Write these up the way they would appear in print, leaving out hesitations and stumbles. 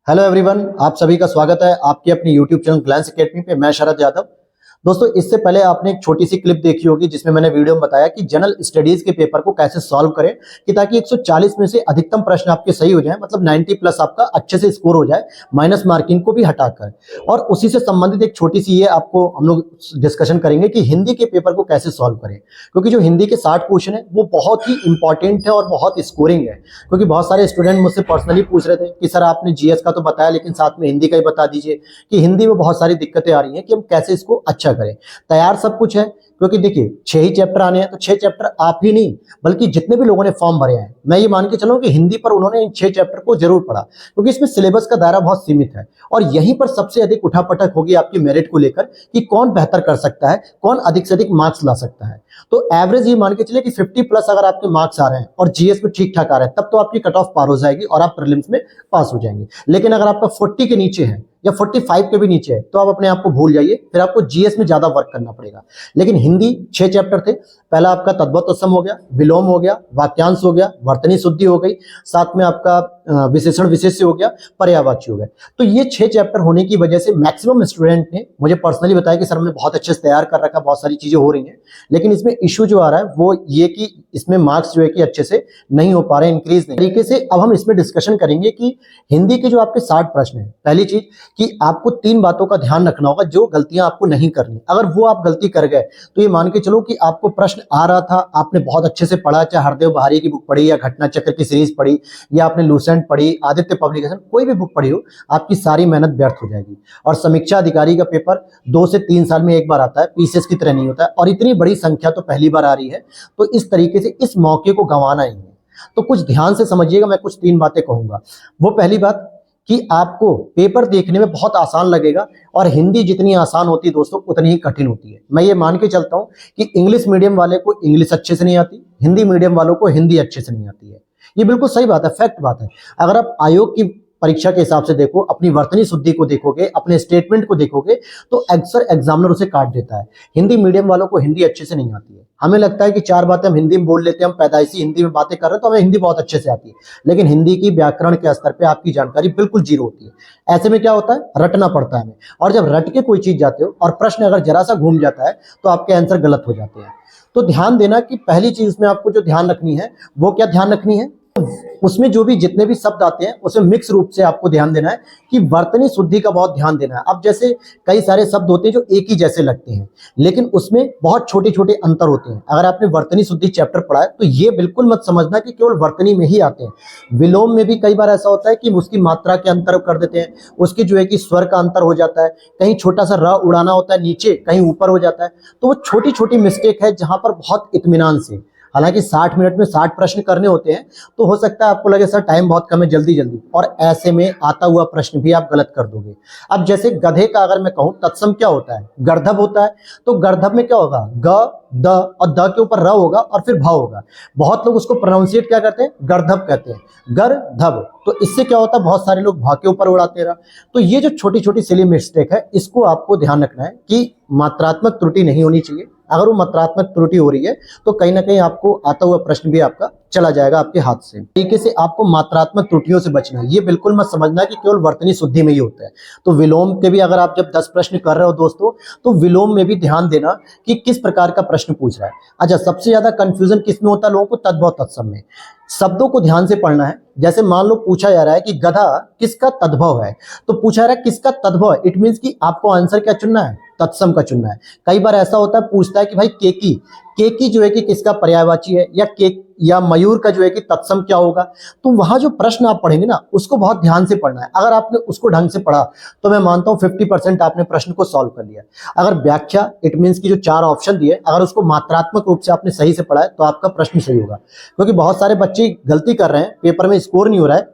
Hello everyone, आप सभी का स्वागत है आपके अपनी यूट्यूब चैनल ग्लैंस एकेडमी पे। मैं शरद यादव। दोस्तों, इससे पहले आपने एक छोटी सी क्लिप देखी होगी जिसमें मैंने वीडियो में बताया कि जनरल स्टडीज के पेपर को कैसे सॉल्व करें कि ताकि 140 में से अधिकतम प्रश्न आपके सही हो जाए, मतलब 90 प्लस आपका अच्छे से स्कोर हो जाए, माइनस मार्किंग को भी हटाकर। और उसी से संबंधित एक छोटी सी ये आपको हम लोग डिस्कशन करेंगे कि हिंदी के पेपर को कैसे सॉल्व करें, क्योंकि जो हिंदी के 60 क्वेश्चन है वो बहुत ही इंपॉर्टेंट है और बहुत स्कोरिंग है। क्योंकि बहुत सारे स्टूडेंट मुझसे पर्सनली पूछ रहे थे कि सर आपने जीएस का तो बताया लेकिन साथ में हिंदी का ही बता दीजिए कि हिंदी में बहुत सारी दिक्कतें आ रही हैं कि हम कैसे इसको अच्छा करें। तैयार सब कुछ है, क्योंकि देखिए 6 ही चैप्टर आने हैं, तो 6 चैप्टर आप ही नहीं बल्कि जितने भी लोगों ने फॉर्म भरे हैं, मैं ये मान के चलूं कि हिंदी पर उन्होंने इन 6 चैप्टर को जरूर पढ़ा, क्योंकि इसमें सिलेबस का दायरा बहुत सीमित है। और यहीं पर सबसे अधिक उठापटक होगी आपकी मेरिट को लेकर कि कौन बेहतर कर सकता है, कौन अधिक से अधिक मार्क्स ला सकता है। तो एवरेज ये मान के चलिए कि 50 प्लस अगर आपके मार्क्स आ रहे हैं और जीएस में ठीक ठाक आ रहे हैं, तब तो आपकी कट ऑफ पार हो जाएगी और आप प्रीलिम्स में पास हो जाएंगे। लेकिन अगर आपका 40 के नीचे है या 45 के भी नीचे है तो आप अपने आप को भूल जाइए, फिर आपको जीएस में ज्यादा वर्क करना पड़ेगा। लेकिन हिंदी 6 चैप्टर थे। पहला आपका तद्भव तत्सम हो गया, विलोम हो गया, वाक्यांश हो गया, वर्तनी शुद्धि हो गई, साथ में आपका विशेषण विशेष्य हो गया, पर्यायवाची हो गया। तो ये 6 चैप्टर होने की वजह से मैक्सिमम स्टूडेंट ने मुझे पर्सनली बताया कि सर हमने बहुत अच्छे से तैयार कर रखा, बहुत सारी चीजें हो रही हैं, लेकिन इसमें इश्यू जो आ रहा है वो ये कि इसमें मार्क्स जो है कि अच्छे से नहीं हो पा रहे, इंक्रीज नहीं तरीके से। अब हम इसमें डिस्कशन करेंगे कि हिंदी के जो आपके 60 प्रश्न है, पहली चीज कि आपको 3 बातों का ध्यान रखना होगा जो गलतियां आपको नहीं करनी। अगर वो आप गलती कर गए तो ये मान के चलो कि आपको प्रश्न आ रहा था, आपने बहुत अच्छे से पढ़ा, चाहे हरदेव बहारी की बुक पढ़ी या घटना चक्र की सीरीज पढ़ी या आपने लूसेंट पढ़ी, आदित्य पब्लिकेशन, कोई भी बुक पढ़ी हो, आपकी सारी मेहनत व्यर्थ हो जाएगी। और समीक्षा अधिकारी का पेपर 2 से 3 साल में एक बार आता है, पीसीएस की तरह नहीं होता है, और इतनी बड़ी संख्या तो पहली बार आ रही है। तो इस तरीके से इस मौके को गंवाना ही है। तो कुछ ध्यान से समझिएगा, मैं कुछ 3 बातें कहूंगा। वो पहली बात कि आपको पेपर देखने में बहुत आसान लगेगा, और हिंदी जितनी आसान होती है दोस्तों उतनी ही कठिन होती है। मैं ये मान के चलता हूं कि इंग्लिश मीडियम वाले को इंग्लिश अच्छे से नहीं आती, हिंदी मीडियम वालों को हिंदी अच्छे से नहीं आती है। ये बिल्कुल सही बात है, फैक्ट बात है। अगर आप आयोग की परीक्षा के हिसाब से देखो, अपनी वर्तनी शुद्धि को देखोगे, अपने स्टेटमेंट को देखोगे, तो अक्सर एग्जामिनर उसे काट देता है। हिंदी मीडियम वालों को हिंदी अच्छे से नहीं आती है। हमें लगता है कि 4 बातें हम हिंदी में बोल लेते हैं, हम पैदाइशी हिंदी में बातें कर रहे हैं तो हमें हिंदी बहुत अच्छे से आती है, लेकिन हिंदी की व्याकरण के स्तर पे आपकी जानकारी बिल्कुल जीरो होती है। ऐसे में क्या होता है, रटना पड़ता है हमें, और जब रट के कोई चीज जाते हो और प्रश्न अगर जरा सा घूम जाता है तो आपके आंसर गलत हो जाते हैं। तो ध्यान देना कि पहली चीज में आपको जो ध्यान रखनी है वो क्या ध्यान रखनी है, उसमें जो भी जितने भी शब्द आते हैं उसमें मिक्स रूप से आपको ध्यान देना है कि वर्तनी शुद्धि का बहुत ध्यान देना है। अब जैसे कई सारे शब्द होते हैं जो एक ही जैसे लगते हैं, लेकिन उसमें बहुत छोटे छोटे अंतर होते हैं। अगर आपने वर्तनी शुद्धि चैप्टर पढ़ा है तो ये बिल्कुल मत समझना कि केवल वर्तनी में ही आते हैं। विलोम में भी कई बार ऐसा होता है कि उसकी मात्रा के अंतर कर देते हैं, उसकी जो है कि स्वर का अंतर हो जाता है, कहीं छोटा सा र उड़ाना होता है नीचे, कहीं ऊपर हो जाता है। तो वो छोटी छोटी मिस्टेक है जहां पर बहुत इत्मीनान से, हालांकि 60 मिनट में 60 प्रश्न करने होते हैं, तो हो सकता है आपको लगे सर टाइम बहुत कम है, जल्दी जल्दी, और ऐसे में आता हुआ प्रश्न भी आप गलत कर दोगे। अब जैसे गधे का अगर मैं कहूं तत्सम क्या होता है, गर्धब होता है, तो गर्धब में क्या होगा, ग द और द के ऊपर र होगा और फिर भ होगा। बहुत लोग उसको प्रोनाउंसिएट क्या करते हैं, गर्धब कहते हैं, गर्धब। तो इससे क्या होता है, बहुत सारे लोग भ के ऊपर उड़ाते रहा। तो ये जो छोटी छोटी सिली मिस्टेक है, इसको आपको ध्यान रखना है कि मात्रात्मक त्रुटि नहीं होनी चाहिए। अगर वो मात्रात्मक त्रुटि हो रही है तो कहीं ना कहीं आपको आता हुआ प्रश्न भी आपका चला जाएगा आपके हाथ से। तरीके से आपको मात्रात्मक त्रुटियों से बचना है। ये बिल्कुल मत समझना कि केवल वर्तनी शुद्धि में ही होता है। तो विलोम के भी अगर आप जब 10 प्रश्न कर रहे हो दोस्तों, तो विलोम में भी ध्यान देना कि किस प्रकार का प्रश्न पूछ रहा है। अच्छा, सबसे ज्यादा कंफ्यूजन किस में होता है लोगों को, तद्भव तत्सम में। शब्दों को ध्यान से पढ़ना है। जैसे मान लो पूछा जा रहा है कि गधा किसका तद्भव है, तो पूछा जा रहा है किसका तद्भव है, इट मींस कि आपको आंसर क्या चुनना है, तत्सम का चुनना है। कई बार ऐसा होता है, पूछता है कि भाई केकी जो है कि किसका पर्यायवाची है, या केक या मयूर का जो है कि तत्सम क्या होगा। तो वहां जो प्रश्न आप पढ़ेंगे ना, उसको बहुत ध्यान से पढ़ना है। अगर आपने उसको ढंग से पढ़ा तो मैं मानता हूं 50% आपने प्रश्न को सॉल्व कर लिया। अगर व्याख्या, इट मींस की जो 4 ऑप्शन दिए, अगर उसको मात्रात्मक रूप से आपने सही से पढ़ा है तो आपका प्रश्न सही होगा। क्योंकि बहुत सारे बच्चे गलती कर रहे हैं, पेपर में स्कोर नहीं हो रहा है,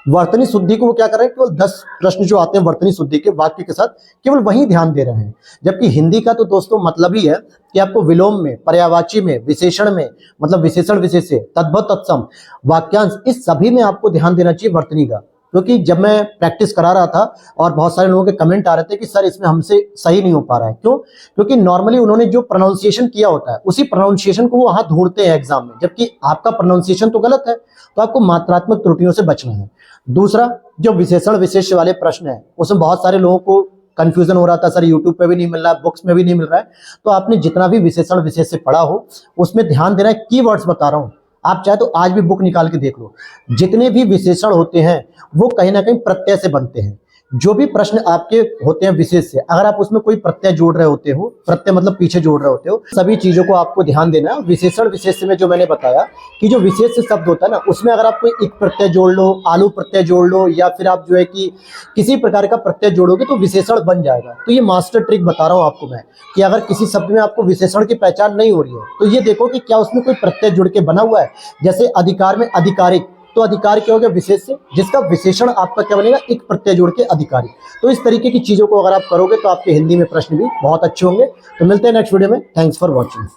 वर्तनी शुद्धि को वो क्या कर रहे हैं, केवल 10 प्रश्न जो आते हैं वर्तनी शुद्धि के वाक्य के साथ केवल वही ध्यान दे रहे हैं। जबकि हिंदी का तो दोस्तों मतलब ही है कि आपको विलोम में, पर्यायवाची में, विशेषण में, मतलब विशेषण विशेष्य, तद्भव तत्सम, वाक्यांश, इस सभी में आपको ध्यान देना चाहिए वर्तनी का। क्योंकि जब मैं प्रैक्टिस करा रहा था और बहुत सारे लोगों के कमेंट आ रहे थे कि सर इसमें हमसे सही नहीं हो पा रहा है, क्यों? क्योंकि नॉर्मली उन्होंने जो प्रोनाउंसिएशन किया होता है उसी प्रोनाउंसिएशन को वो वहां ढूंढते हैं एग्जाम में, जबकि आपका प्रोनाउंसिएशन तो गलत है। तो आपको मात्रात्मक त्रुटियों से बचना है। दूसरा, जो विशेषण विशेष्य वाले प्रश्न है उसमें बहुत सारे लोगों को कंफ्यूजन हो रहा था, सर यूट्यूब पे भी नहीं मिल रहा है, बुक्स में भी नहीं मिल रहा है। तो आपने जितना भी विशेषण विशेष्य पढ़ा हो उसमें ध्यान देना है, कीवर्ड्स बता रहा हूं, आप चाहे तो आज भी बुक निकाल के देख लो। जितने भी विशेषण होते हैं वो कहीं ना कहीं प्रत्यय से बनते हैं। जो भी प्रश्न आपके होते हैं विशेष से, अगर आप उसमें कोई प्रत्यय जोड़ रहे होते हो, प्रत्यय मतलब पीछे जोड़ रहे होते हो, सभी चीजों को आपको ध्यान देना है। विशेषण विशेष में जो मैंने बताया कि जो विशेष शब्द होता है ना, उसमें अगर आप कोई एक प्रत्यय जोड़ लो, आलू प्रत्यय जोड़ लो, या फिर आप जो है कि किसी प्रकार का प्रत्यय जोड़ोगे तो विशेषण बन जाएगा। तो ये मास्टर ट्रिक बता रहा हूं आपको मैं, कि अगर किसी शब्द में आपको विशेषण की पहचान नहीं हो रही है तो ये देखो कि क्या उसमें कोई प्रत्यय जुड़ के बना हुआ है। जैसे अधिकार में अधिकारिक, तो अधिकार क्या हो गया, विशेष से, जिसका विशेषण आपका क्या बनेगा, एक प्रत्यय जोड़ के अधिकारी। तो इस तरीके की चीजों को अगर आप करोगे तो आपके हिंदी में प्रश्न भी बहुत अच्छे होंगे। तो मिलते हैं नेक्स्ट वीडियो में। Thanks for watching.